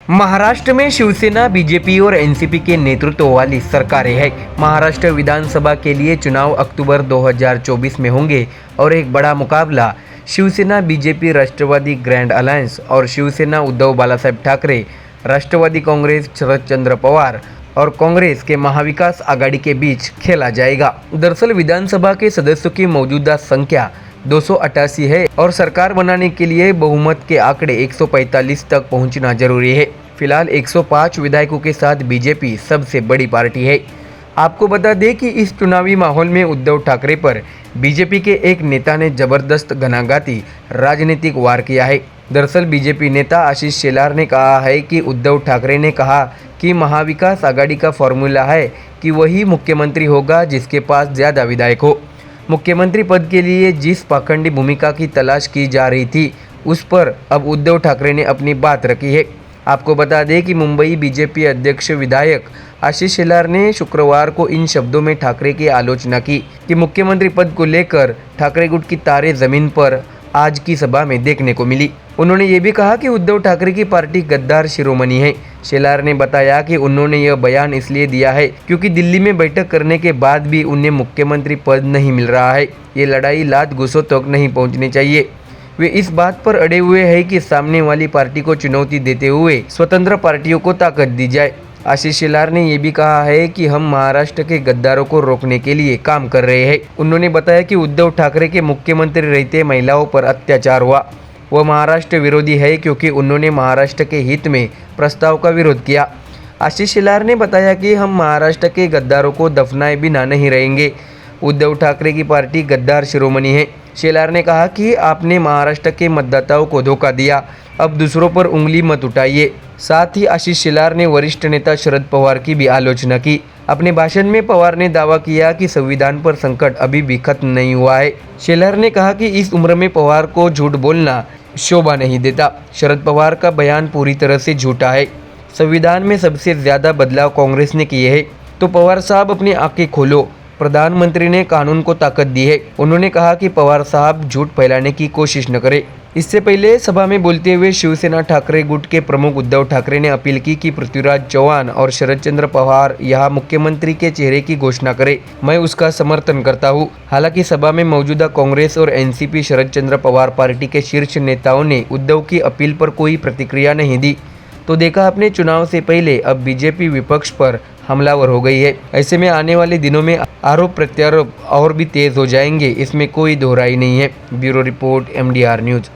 महाराष्ट्र में शिवसेना, बीजेपी और एनसीपी के नेतृत्व वाली सरकारें हैं। महाराष्ट्र विधानसभा के लिए चुनाव अक्टूबर 2024 में होंगे और एक बड़ा मुकाबला शिवसेना, बीजेपी, राष्ट्रवादी ग्रैंड अलायंस और शिवसेना उद्धव बालासाहेब ठाकरे, राष्ट्रवादी कांग्रेस शरद चंद्र पवार और कांग्रेस के महाविकास आघाड़ी के बीच खेला जाएगा। दरअसल विधानसभा के सदस्यों की मौजूदा संख्या 288 है और सरकार बनाने के लिए बहुमत के आंकड़े 145 तक पहुंचना जरूरी है। फिलहाल 105 विधायकों के साथ बीजेपी सबसे बड़ी पार्टी है। आपको बता दें कि इस चुनावी माहौल में उद्धव ठाकरे पर बीजेपी के एक नेता ने जबरदस्त घणाघाती राजनीतिक वार किया है। दरअसल बीजेपी नेता आशीष शेलार ने कहा है कि उद्धव ठाकरे ने कहा कि महाविकास आघाड़ी का फॉर्मूला है कि वही मुख्यमंत्री होगा जिसके पास ज़्यादा विधायक हो। मुख्यमंत्री पद के लिए जिस पाखंडी भूमिका की तलाश की जा रही थी उस पर अब उद्धव ठाकरे ने अपनी बात रखी है। आपको बता दें कि मुंबई बीजेपी अध्यक्ष विधायक आशीष शेलार ने शुक्रवार को इन शब्दों में ठाकरे की आलोचना की कि मुख्यमंत्री पद को लेकर ठाकरे गुट की तारे जमीन पर आज की सभा में देखने को मिली। उन्होंने ये भी कहा कि उद्धव ठाकरे की पार्टी गद्दार शिरोमणि है। शेलार ने बताया कि उन्होंने यह बयान इसलिए दिया है क्योंकि दिल्ली में बैठक करने के बाद भी उन्हें मुख्यमंत्री पद नहीं मिल रहा है। ये लड़ाई लात घुसों तक नहीं पहुंचनी चाहिए। वे इस बात पर अड़े हुए हैं कि सामने वाली पार्टी को चुनौती देते हुए स्वतंत्र पार्टियों को ताकत दी जाए। आशीष शेलार ने यह भी कहा है कि हम महाराष्ट्र के गद्दारों को रोकने के लिए काम कर रहे हैं। उन्होंने बताया कि उद्धव ठाकरे के मुख्यमंत्री रहते महिलाओं पर अत्याचार हुआ। वह महाराष्ट्र विरोधी है क्योंकि उन्होंने महाराष्ट्र के हित में प्रस्ताव का विरोध किया। आशीष शेलार ने बताया कि हम महाराष्ट्र के गद्दारों को दफनाए बिना नहीं रहेंगे। उद्धव ठाकरे की पार्टी गद्दार शिरोमणि है। शेलार ने कहा कि आपने महाराष्ट्र के मतदाताओं को धोखा दिया, अब दूसरों पर उंगली मत उठाइए। साथ ही आशीष शेलार ने वरिष्ठ नेता शरद पवार की भी आलोचना की। अपने भाषण में पवार ने दावा किया कि संविधान पर संकट अभी भी खत्म नहीं हुआ है। शेलार ने कहा कि इस उम्र में पवार को झूठ बोलना शोभा नहीं देता। शरद पवार का बयान पूरी तरह से झूठा है। संविधान में सबसे ज़्यादा बदलाव कांग्रेस ने किए हैं, तो पवार साहब अपनी आंखें खोलो। प्रधानमंत्री ने कानून को ताकत दी है। उन्होंने कहा कि पवार साहब झूठ फैलाने की कोशिश न करें। इससे पहले सभा में बोलते हुए शिवसेना ठाकरे गुट के प्रमुख उद्धव ठाकरे ने अपील की कि पृथ्वीराज चौहान और शरद चंद्र पवार यहाँ मुख्यमंत्री के चेहरे की घोषणा करें। मैं उसका समर्थन करता हूँ। हालांकि सभा में मौजूदा कांग्रेस और एनसीपी शरद चंद्र पवार पार्टी के शीर्ष नेताओं ने उद्धव की अपील पर कोई प्रतिक्रिया नहीं दी। तो देखा अपने चुनाव से पहले अब बीजेपी विपक्ष पर हमलावर हो गई है। ऐसे में आने वाले दिनों में आरोप प्रत्यारोप और भी तेज हो जाएंगे, इसमें कोई दोहराई नहीं है। Bureau report MDR news.